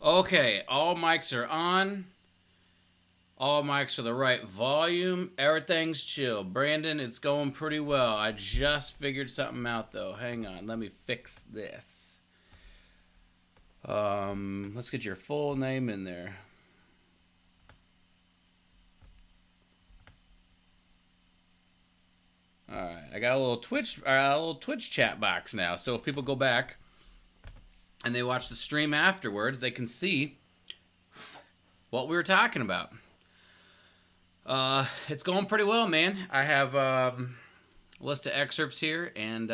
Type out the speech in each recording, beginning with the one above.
Okay, all mics are on. All mics are the right volume. Everything's chill. Brandon, it's going pretty well. I just figured something out though. Hang on, let me fix this. Let's get your full name in there. All right, I got a little Twitch chat box now. So if people go back and they watch the stream afterwards, they can see what we were talking about. It's going pretty well, man. I have a list of excerpts here and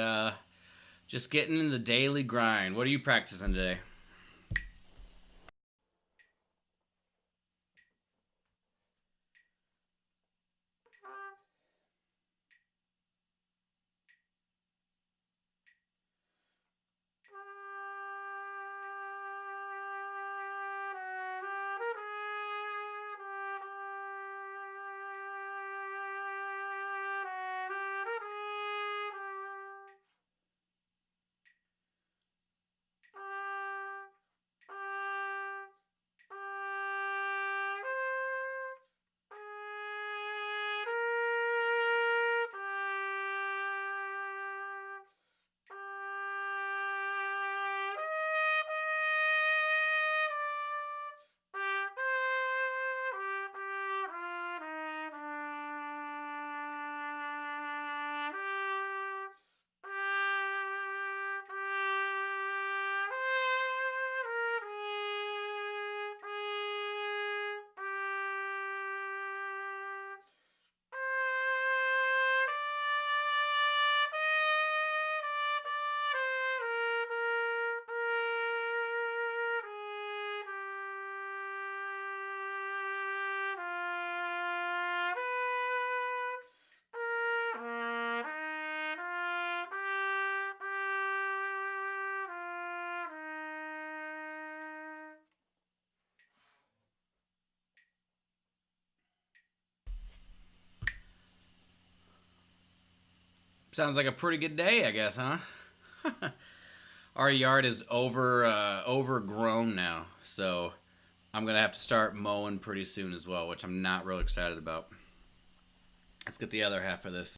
just getting in the daily grind. What are you practicing today? Sounds like a pretty good day, I guess, huh? Our yard is overgrown now, so I'm gonna have to start mowing pretty soon as well, which I'm not real excited about. Let's get the other half of this.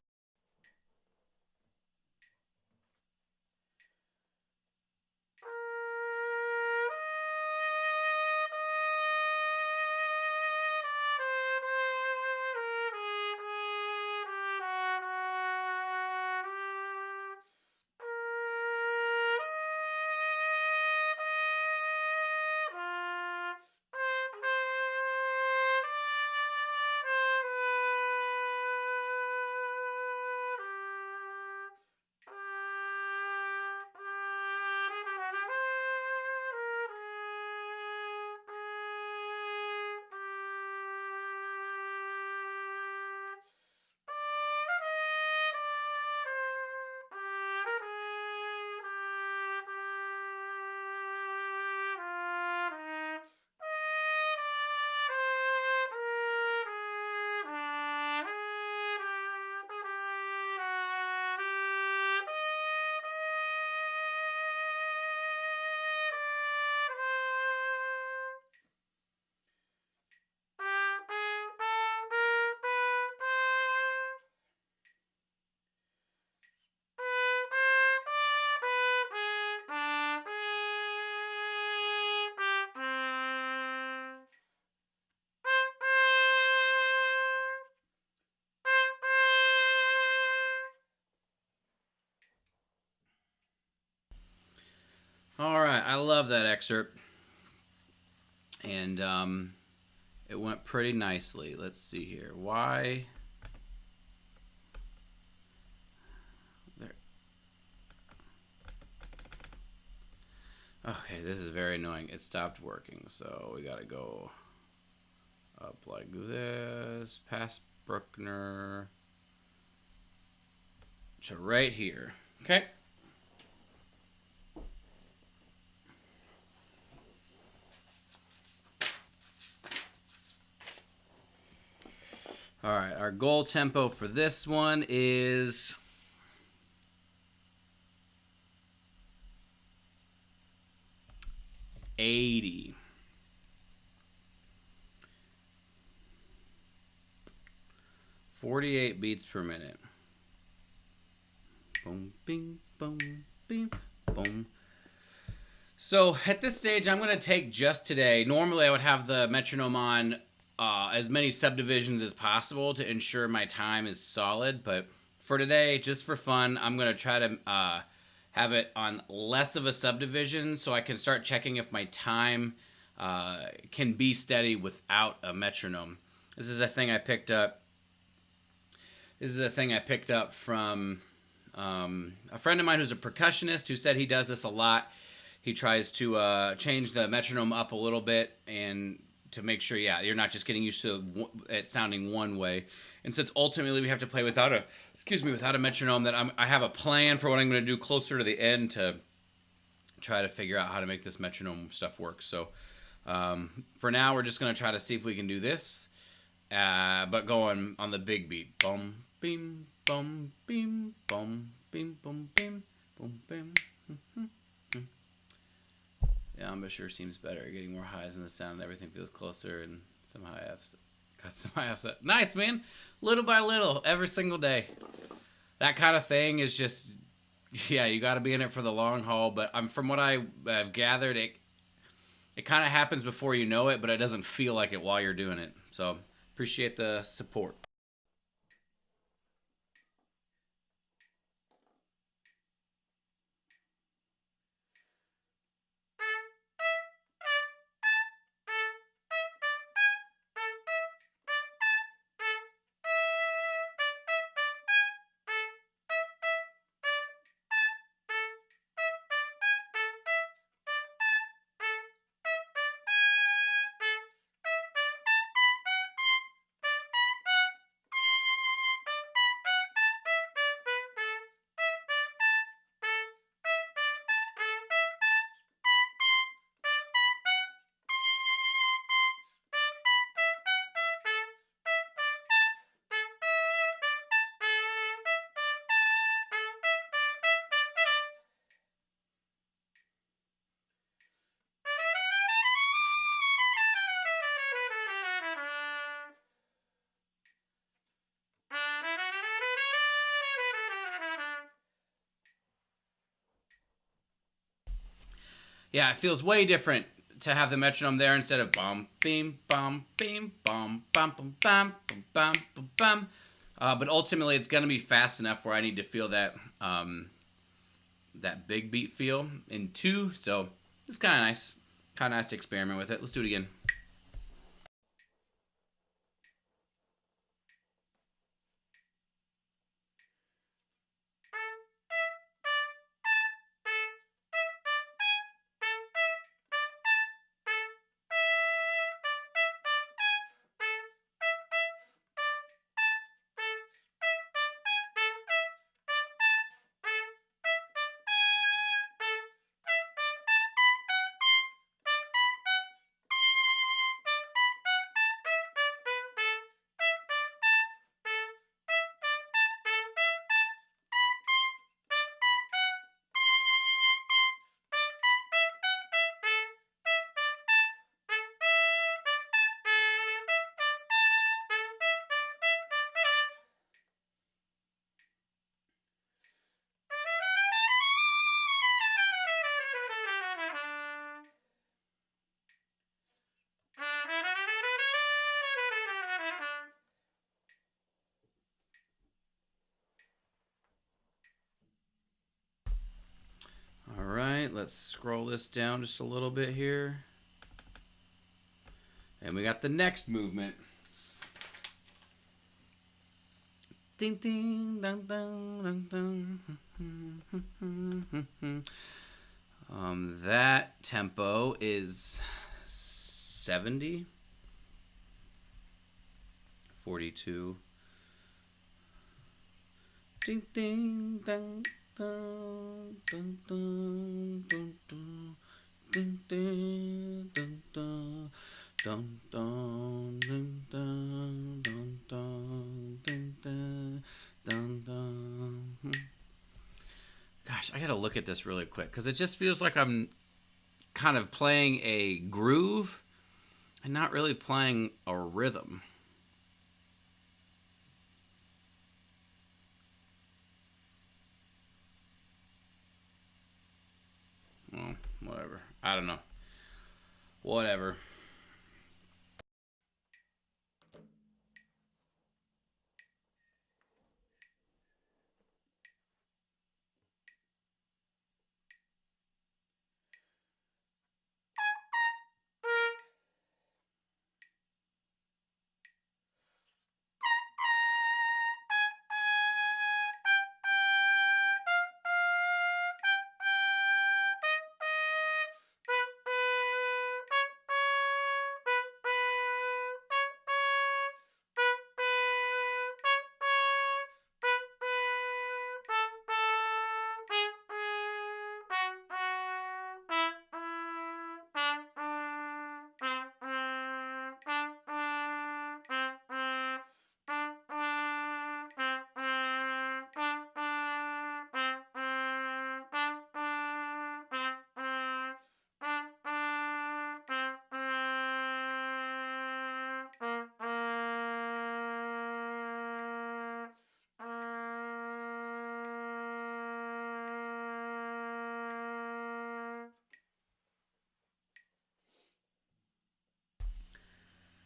All right, I love that excerpt, and it went pretty nicely. Let's see here. Why? There. Okay, this is very annoying. It stopped working, so we gotta go up like this, past Bruckner to right here. Okay. All right, our goal tempo for this one is 80. 48 beats per minute. Boom, bing, boom, bing, boom. So at this stage, I'm going to take just today. Normally, I would have the metronome on as many subdivisions as possible to ensure my time is solid. But for today, just for fun, I'm going to try to have it on less of a subdivision so I can start checking if my time can be steady without a metronome. This is a thing I picked up. This is a thing I picked up from a friend of mine who's a percussionist who said he does this a lot. He tries to change the metronome up a little bit and to make sure, yeah, you're not just getting used to it sounding one way. And since ultimately we have to play without a metronome, that I have a plan for what I'm going to do closer to the end to try to figure out how to make this metronome stuff work. So for now, we're just going to try to see if we can do this, but going on the big beat. Boom, beam, boom, beam, boom, beam, boom, beam, boom, beam. Yeah, embouchure seems better. Getting more highs in the sound. Everything feels closer, and some high Fs. Got some high Fs. Nice, man. Little by little, every single day. That kind of thing is just, yeah, you got to be in it for the long haul. But from what I've gathered, it kind of happens before you know it, but it doesn't feel like it while you're doing it. So appreciate the support. Yeah, it feels way different to have the metronome there instead of bum, beam, bum, bum, bum, bum, bum, bum, bum. But ultimately, it's going to be fast enough where I need to feel that that big beat feel in 2. So it's kind of nice. Kind of nice to experiment with it. Let's do it again. All right, let's scroll this down just a little bit here. And we got the next movement. Ding ding dun dun dun dun. That tempo is 70, 42. Ding ding dun dun dun dun dun dun ding ding dun dun dun dun dun dun dun dun ding dun dun dun. Gosh, I gotta look at this really quick because it just feels like I'm kind of playing a groove and not really playing a rhythm. Well, whatever. I don't know. Whatever.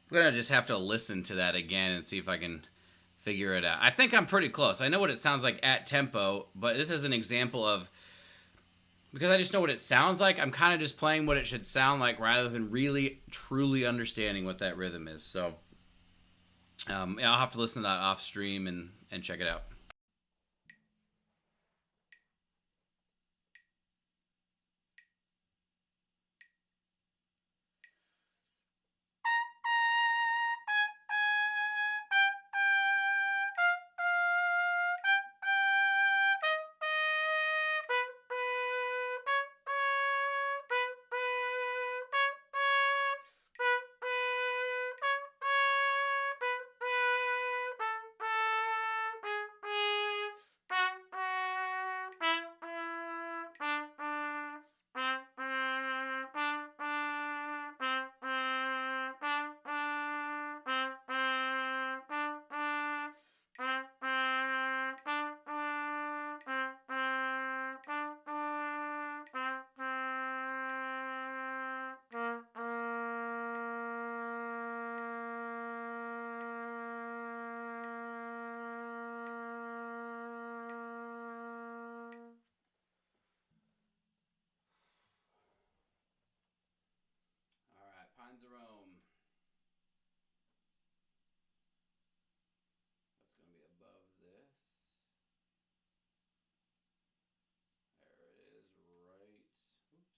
I'm gonna just have to listen to that again and see if I can figure it out. I think I'm pretty close. I know what it sounds like at tempo, but this is an example of, because I just know what it sounds like, I'm kind of just playing what it should sound like rather than really truly understanding what that rhythm is. So yeah, I'll have to listen to that off stream and check it out. All right, Panzerome. That's going to be above this. There it is, right. Oops.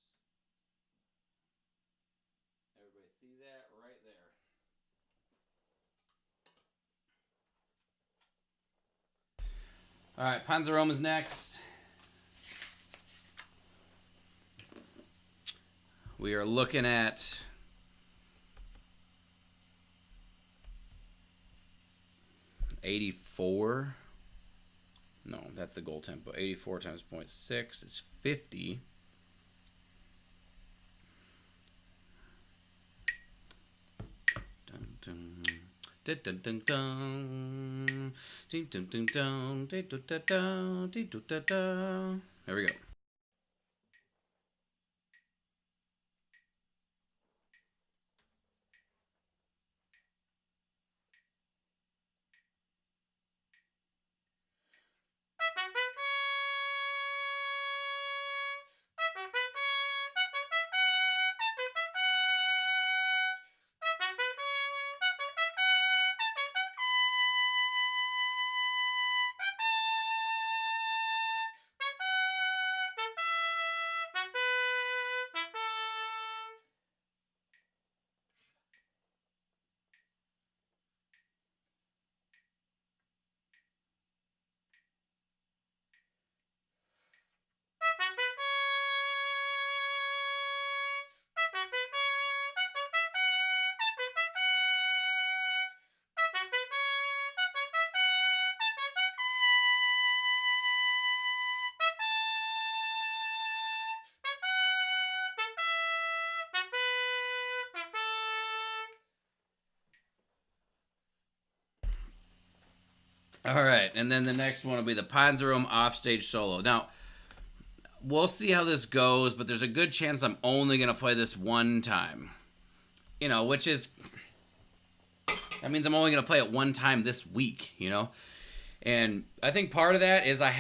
Everybody see that? Right there. All right, Panzerome is next. We are looking at '84. No, that's the goal tempo. 84 times 0.6 is 50. Dun, dun. Dun, dun, dun, dun. Dun, dun, dun, dun. Dun, dun, dun, dun. Dun, dun, dun. There we go. All right, and then the next one will be the Panzerome offstage solo. Now, we'll see how this goes, but there's a good chance I'm only going to play this one time. Which is, that means I'm only going to play it one time this week, And I think part of that is I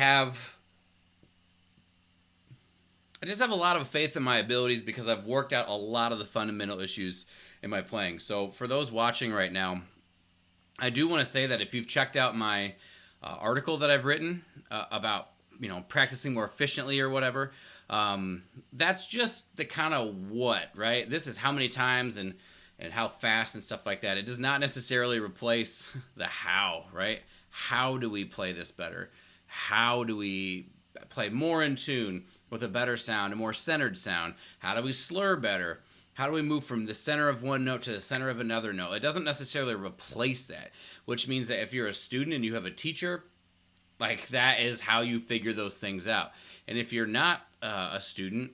just have a lot of faith in my abilities because I've worked out a lot of the fundamental issues in my playing. So for those watching right now, I do want to say that if you've checked out my article that I've written about practicing more efficiently or whatever, that's just the kind of what, right? This is how many times and how fast and stuff like that. It does not necessarily replace the how, right? How do we play this better? How do we play more in tune with a better sound, a more centered sound? How do we slur better? How do we move from the center of one note to the center of another note? It doesn't necessarily replace that, which means that if you're a student and you have a teacher, like that is how you figure those things out. And if you're not a student,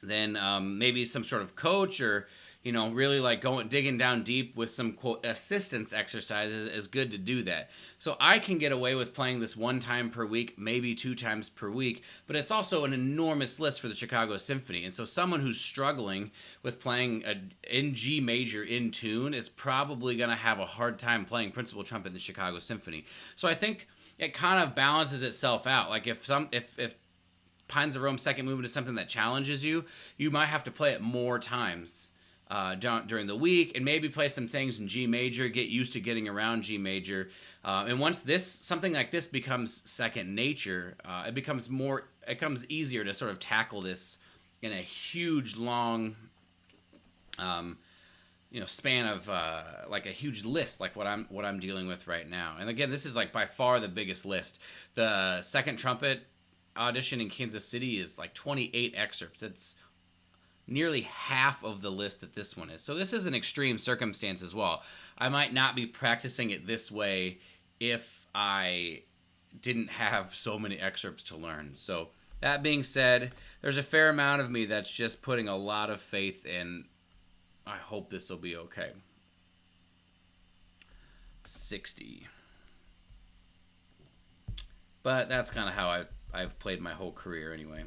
then maybe some sort of coach or really like digging down deep with some quote assistance exercises is good to do that. So I can get away with playing this one time per week, maybe 2 times per week, but it's also an enormous list for the Chicago Symphony. And so someone who's struggling with playing in G major in tune is probably going to have a hard time playing principal trumpet in the Chicago Symphony. So I think it kind of balances itself out. Like if Pines of Rome second movement is something that challenges you, you might have to play it more times during the week, and maybe play some things in G major, get used to getting around G major. And once something like this becomes second nature, it becomes easier to sort of tackle this in a huge, long, span of like a huge list, like what I'm dealing with right now. And again, this is like by far the biggest list. The second trumpet audition in Kansas City is like 28 excerpts. It's nearly half of the list that this one is. So this is an extreme circumstance as well. I might not be practicing it this way if I didn't have so many excerpts to learn. So that being said, there's a fair amount of me that's just putting a lot of faith in, I hope this will be okay. 60. But that's kind of how I've played my whole career anyway.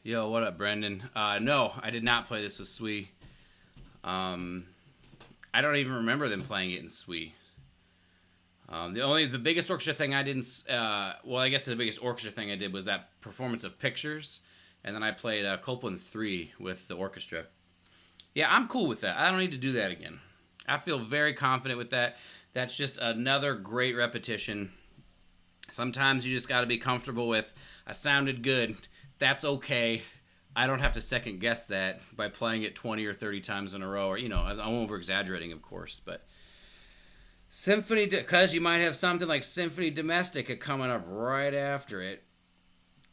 Yo, what up, Brendan? No, I did not play this with Sui. I don't even remember them playing it in Sui. The biggest orchestra thing I didn't, I guess the biggest orchestra thing I did was that performance of Pictures, and then I played Copland 3 with the orchestra. Yeah, I'm cool with that. I don't need to do that again. I feel very confident with that. That's just another great repetition. Sometimes you just got to be comfortable with, I sounded good. that's okay. I don't have to second guess that by playing it 20 or 30 times in a row, or I'm over exaggerating, of course, but because you might have something like Symphony Domestica coming up right after it,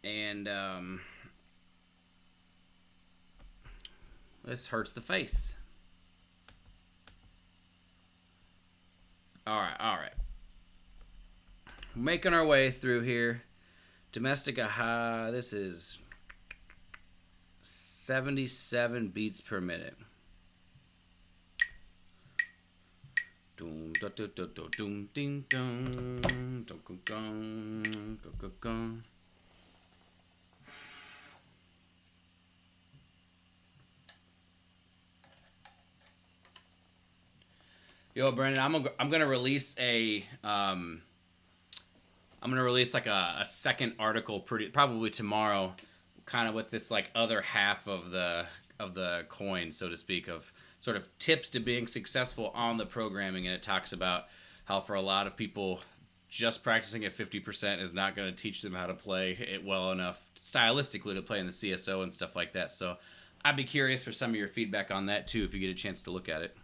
and this hurts the face. All right. Making our way through here. Domestica, this is 77 beats per minute. Yo, Brandon, I'm gonna release like a second article probably tomorrow, kind of with this like other half of the coin, so to speak, of sort of tips to being successful on the programming, and it talks about how for a lot of people just practicing at 50% is not going to teach them how to play it well enough stylistically to play in the CSO and stuff like that. So I'd be curious for some of your feedback on that too if you get a chance to look at it.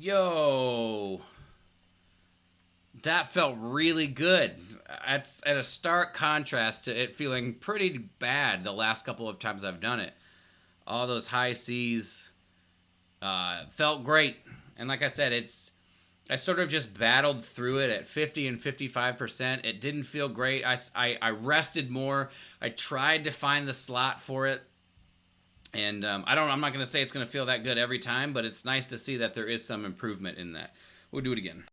Yo, that felt really good. It's at a stark contrast to it feeling pretty bad the last couple of times I've done it. All those high C's felt great, and like I said, I sort of just battled through it at 50 and 55%. It didn't feel great. I rested more. I tried to find the slot for it, and I'm not going to say it's going to feel that good every time, but it's nice to see that there is some improvement in that. We'll do it again.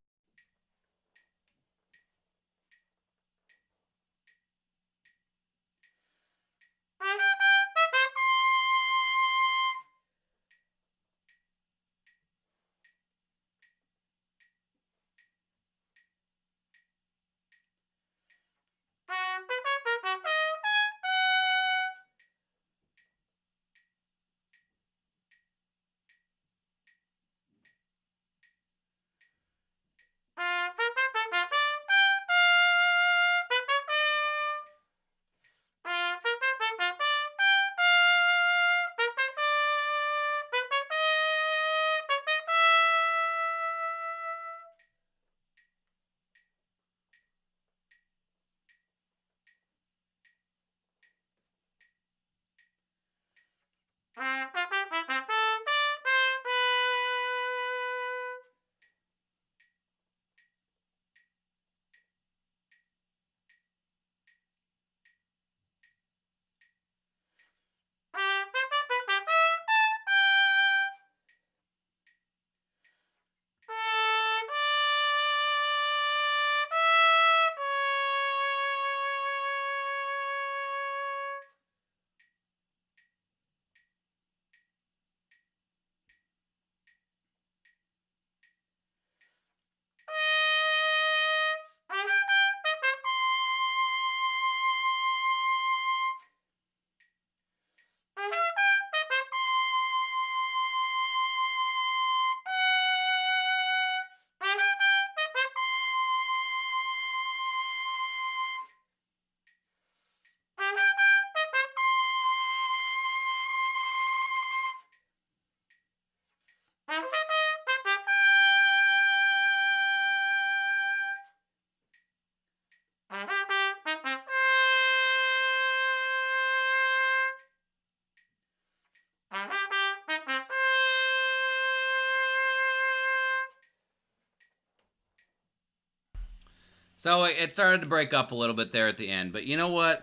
So it started to break up a little bit there at the end, but you know what?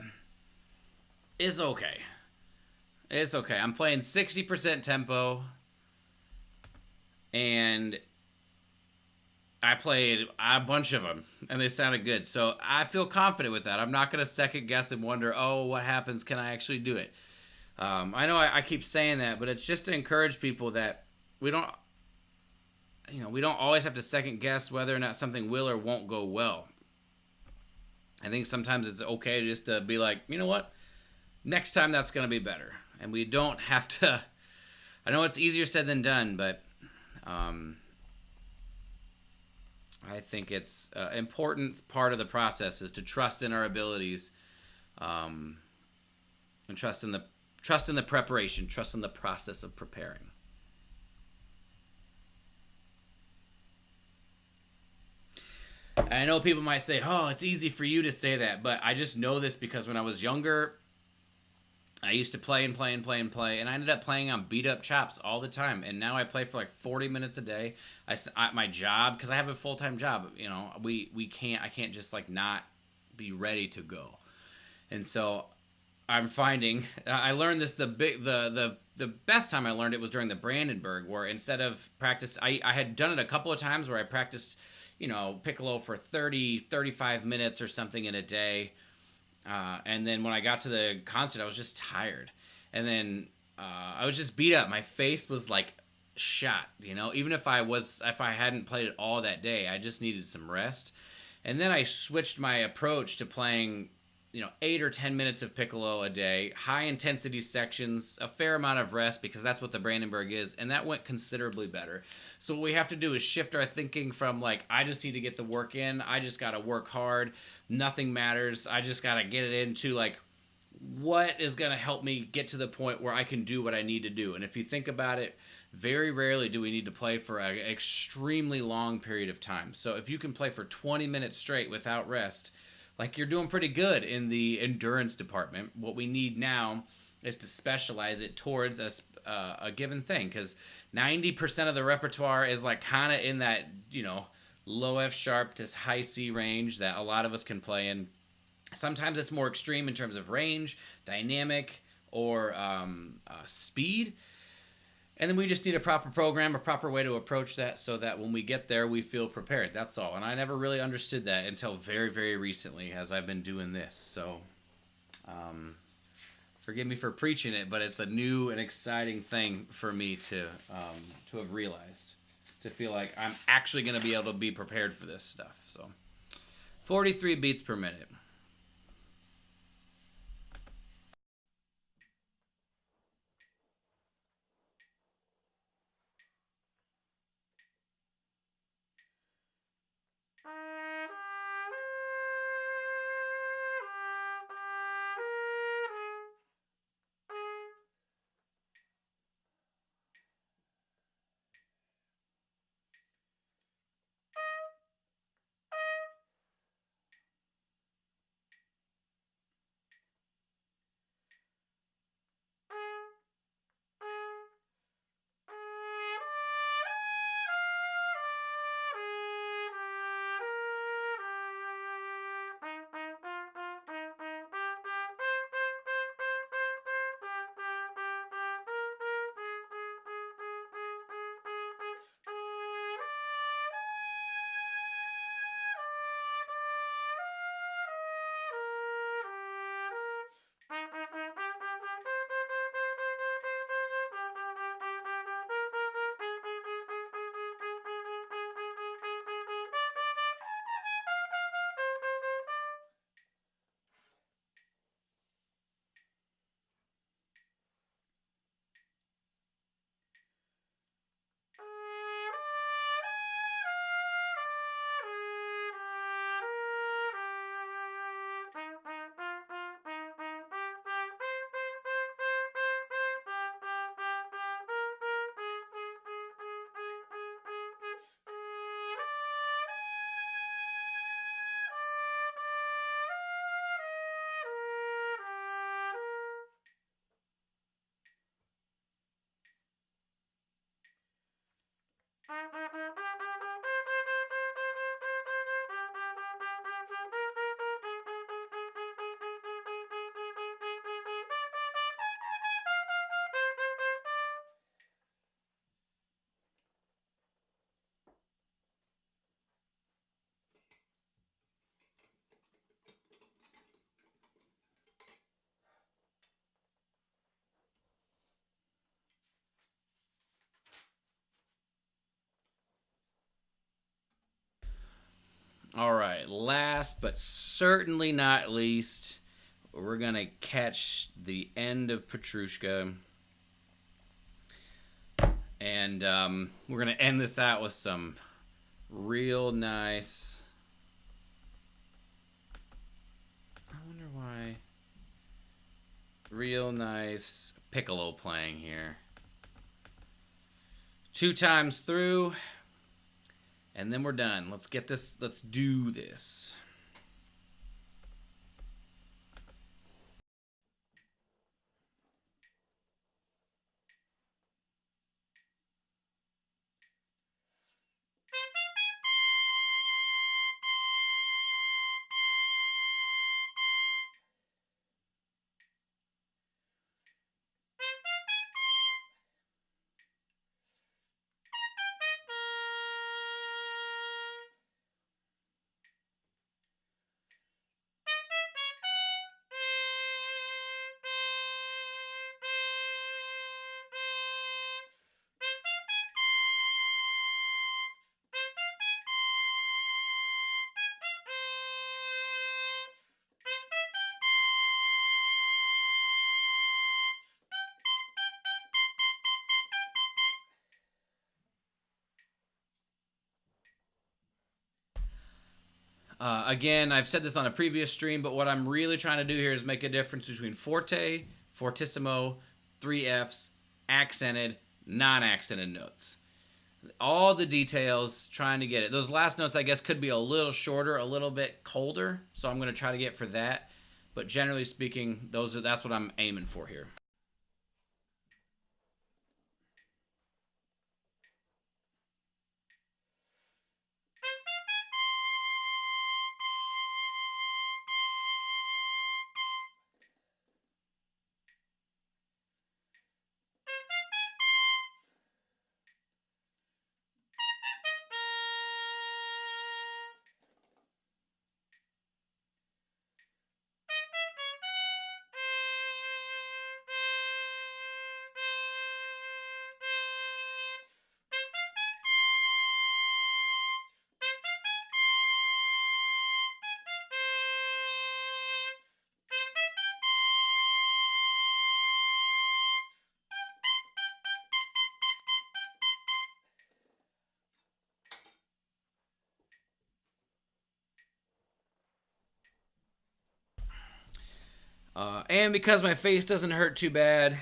It's okay. It's okay. I'm playing 60% tempo, and I played a bunch of them, and they sounded good. So I feel confident with that. I'm not going to second guess and wonder, oh, what happens? Can I actually do it? I know I keep saying that, but it's just to encourage people that we don't, we don't always have to second guess whether or not something will or won't go well. I think sometimes it's okay just to be like, you know what? Next time that's going to be better. And we don't have to. I know it's easier said than done, but I think it's an important part of the process is to trust in our abilities, and trust in the preparation, trust in the process of preparing. And I know people might say, "Oh, it's easy for you to say that," but I just know this because when I was younger, I used to play and play and play and play, and I ended up playing on beat up chops all the time. And now I play for like 40 minutes a day. My job, because I have a full time job, I can't just like not be ready to go. And so I'm finding I learned this the best time I learned it was during the Brandenburg, where instead of practice, I had done it a couple of times where I practiced, piccolo for 35 minutes or something in a day. And then when I got to the concert, I was just tired. And then I was just beat up. My face was like shot, even if I hadn't played it all that day, I just needed some rest. And then I switched my approach to playing 8 or 10 minutes of piccolo a day, high intensity sections, a fair amount of rest, because that's what the Brandenburg is, and that went considerably better. So what we have to do is shift our thinking from like, I just need to get the work in, I just got to work hard, nothing matters, I just got to get it into like, what is going to help me get to the point where I can do what I need to do. And if you think about it, very rarely do we need to play for an extremely long period of time. So if you can play for 20 minutes straight without rest, like, you're doing pretty good in the endurance department. What we need now is to specialize it towards a given thing, because 90% of the repertoire is like kind of in that low F sharp to high C range that a lot of us can play in. Sometimes it's more extreme in terms of range, dynamic, or speed. And then we just need a proper program, a proper way to approach that, so that when we get there, we feel prepared. That's all. And I never really understood that until very, very recently, as I've been doing this. So, forgive me for preaching it, but it's a new and exciting thing for me to have realized, to feel like I'm actually going to be able to be prepared for this stuff. So, 43 beats per minute. All right, last but certainly not least, we're going to catch the end of Petrouchka. And we're going to end this out with some real nice. I wonder why. Real nice piccolo playing here. 2 times through. And then we're done. Let's get this. Let's do this. Again, I've said this on a previous stream, but what I'm really trying to do here is make a difference between forte, fortissimo, 3Fs, accented, non-accented notes. All the details, trying to get it. Those last notes, I guess, could be a little shorter, a little bit colder, so I'm going to try to get for that. But generally speaking, that's what I'm aiming for here. And because my face doesn't hurt too bad,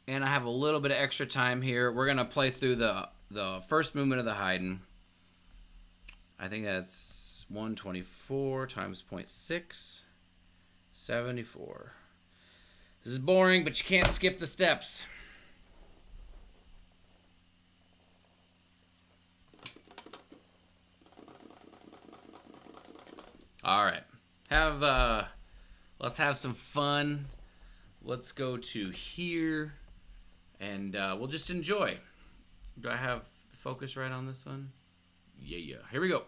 and I have a little bit of extra time here, we're going to play through the first movement of the Haydn. I think that's 124 times 0.6, 74. This is boring, but you can't skip the steps. All right. Let's have some fun. Let's go to here, and we'll just enjoy. Do I have the focus right on this one? Yeah. Here we go.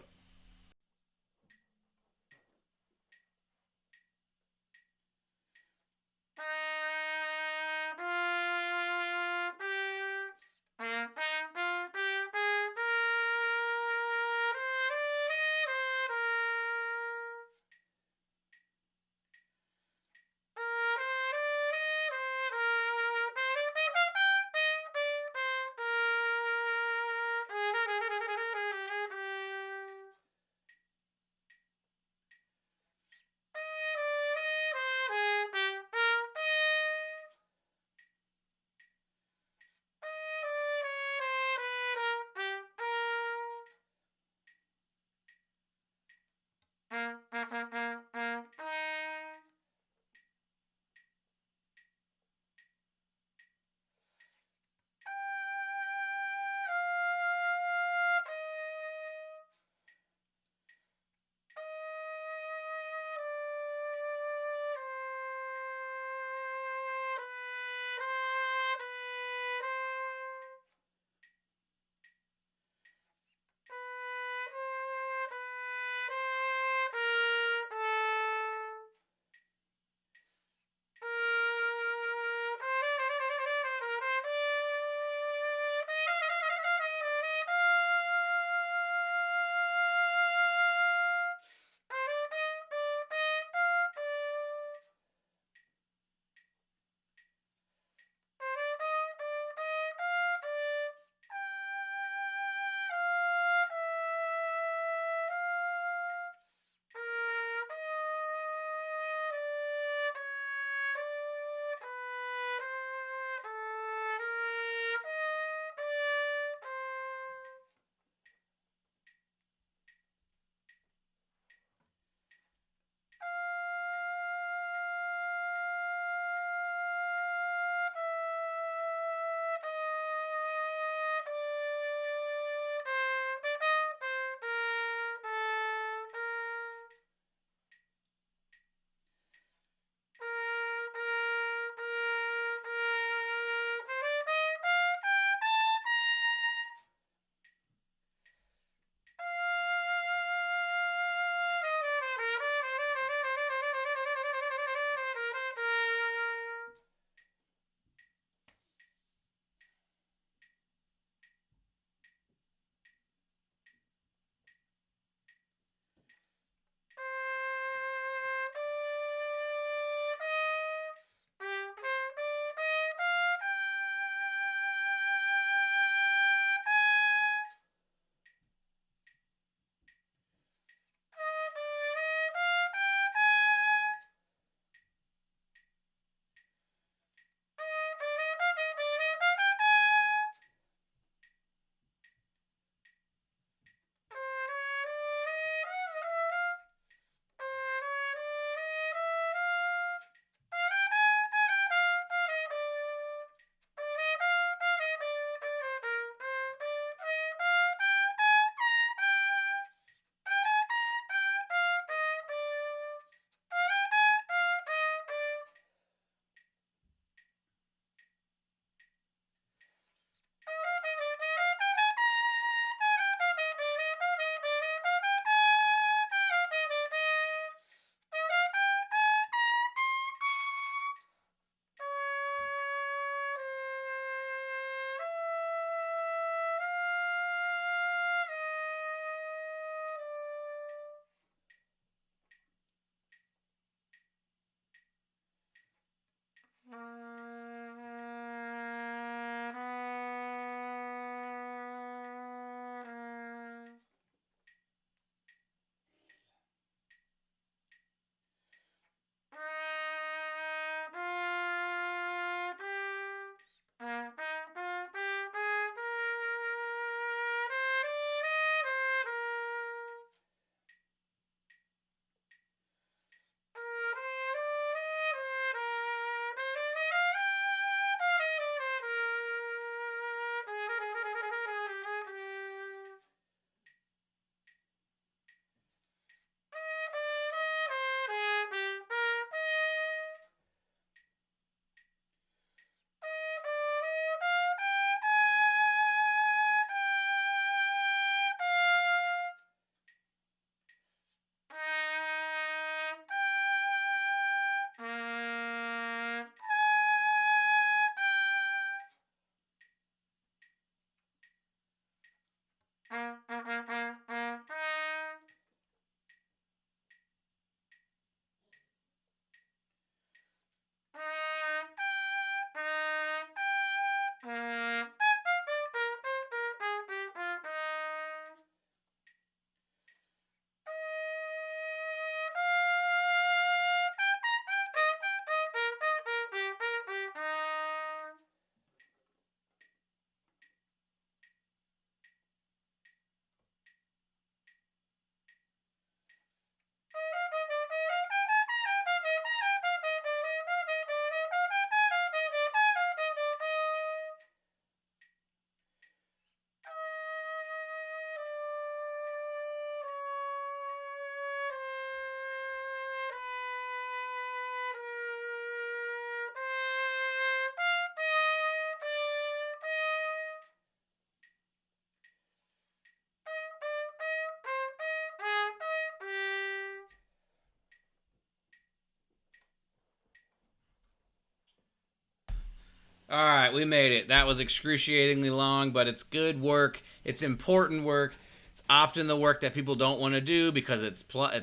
All right, we made it. That was excruciatingly long, but it's good work. It's important work. It's often the work that people don't want to do because it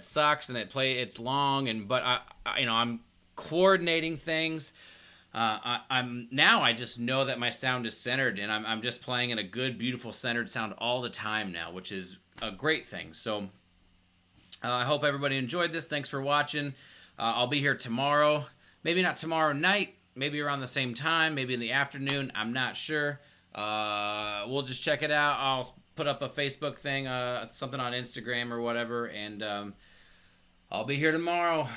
sucks and it's long, and but I'm coordinating things. I just know that my sound is centered, and I'm just playing in a good, beautiful, centered sound all the time now, which is a great thing. So I hope everybody enjoyed this. Thanks for watching. I'll be here tomorrow. Maybe not tomorrow night. Maybe around the same time. Maybe in the afternoon. I'm not sure. We'll just check it out. I'll put up a Facebook thing, something on Instagram or whatever, and I'll be here tomorrow.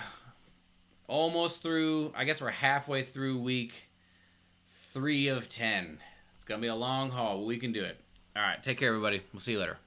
Almost through. I guess we're halfway through week 3 of 10. It's going to be a long haul. We can do it. All right. Take care, everybody. We'll see you later.